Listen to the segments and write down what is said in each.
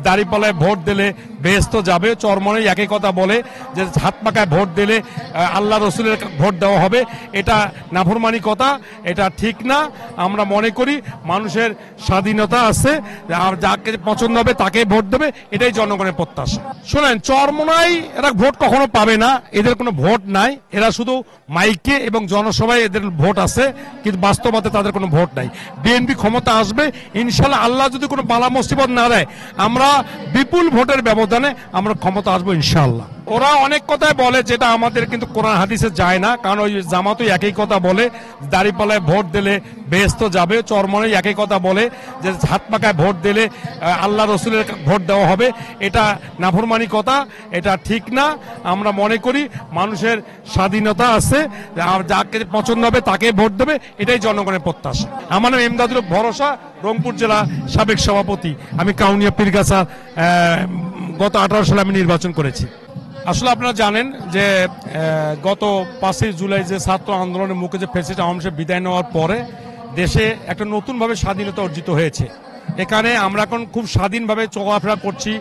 দাঁড়িপাল্লায় vote দিলে বেহেশত যাবে, চরমনাই একই কথা বলে যে হাত পাকায় ভোট দিলে আল্লাহ রসুলের ভোট দেওয়া হবে। এটা নাফরমানি কথা, এটা ঠিক না। আমরা মনে করি মানুষের স্বাধীনতা আছে, আর যাকে পছন্দ হবে তাকে ভোট দেবে, এটাই জনগণের প্রত্যাশা। শোনেন, চরমনাই এরা ভোট কখনো পাবে না, এদের কোনো ভোট নাই। এরা শুধু মাইকে এবং জনসভায় এদের ভোট আছে, কিন্তু বাস্তবতে তাদের কোনো ভোট নাই। বিএনপি ক্ষমতা আসবে ইনশাল্লাহ, আল্লাহ যদি কোনো বালা মুসিবত না দেয়, আমরা বিপুল ভোটের ব্যবধানে আমরা ক্ষমতা আসবো ইনশাল্লাহ। ওরা অনেক কথাই বলে যেটা আমাদের কিন্তু কোরআন হাদিসে যায় না, কারণ ওই জামাতই একই কথা বলে দাঁড়িপাল্লায় ভোট দিলে বেহেশত যাবে, চরমনাই একই কথা বলে যে হাত পাকায় ভোট দিলে আল্লাহ রসুলের ভোট দেওয়া হবে। এটা নাফরমানি কথা, এটা ঠিক না। আমরা মনে করি মানুষের স্বাধীনতা আছে, আর যাকে পছন্দ হবে তাকে ভোট দেবে, এটাই জনগণের প্রত্যাশা। আমার নাম এমদাদুল হক ভরসা, রংপুর জেলা সাবেক সভাপতি। আমি কাউনিয়া পীরগাছা গত 18 সালে আমি নির্বাচন করেছি। আসলে আপনারা জানেন যে গত 5ই জুলাই যে ছাত্র আন্দোলনের মুখে যে ফ্যাসিস্ট আওয়ামী লীগ বিদায় নেওয়ার পরে দেশে একটা নতুনভাবে স্বাধীনতা অর্জিত হয়েছে। এখানে আমরা এখন খুব স্বাধীনভাবে চলাফেরা করছি।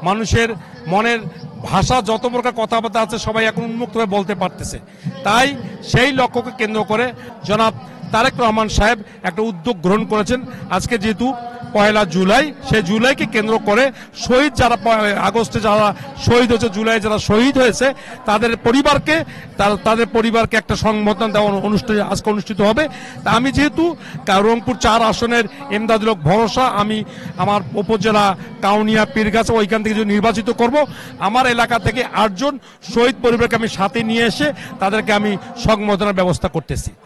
মানুষের মনের ভাষা যত প্রকার কথাবার্তা আছে সবাই এখন উন্মুক্তভাবে বলতে পারতেছে। তাই সেই লক্ষ্যকে কেন্দ্র করে জনাব তারেক রহমান সাহেব একটা উদ্যোগ গ্রহণ করেছেন। আজকে যেহেতু 1 জুলাই, সেই জুলাইকে কেন্দ্র করে শহীদ যারা আগস্টে যারা শহীদ হয়েছে, জুলাই যারা শহীদ হয়েছে তাদের পরিবারকে একটা সংবর্ধনা দেওয়া অনুষ্ঠান আজকে অনুষ্ঠিত হবে। তা আমি যেহেতু রংপুর 4 আসনের এমদাদুল হক ভরসা, আমি আমার উপজেলা কাউনিয়া পীরগাছা ওইখান থেকে যদি নির্বাচিত করব, আমার এলাকা থেকে 8 জন শহীদ পরিবারকে আমি সাথে নিয়ে এসে তাদেরকে আমি সংবর্ধনার ব্যবস্থা করতেছি।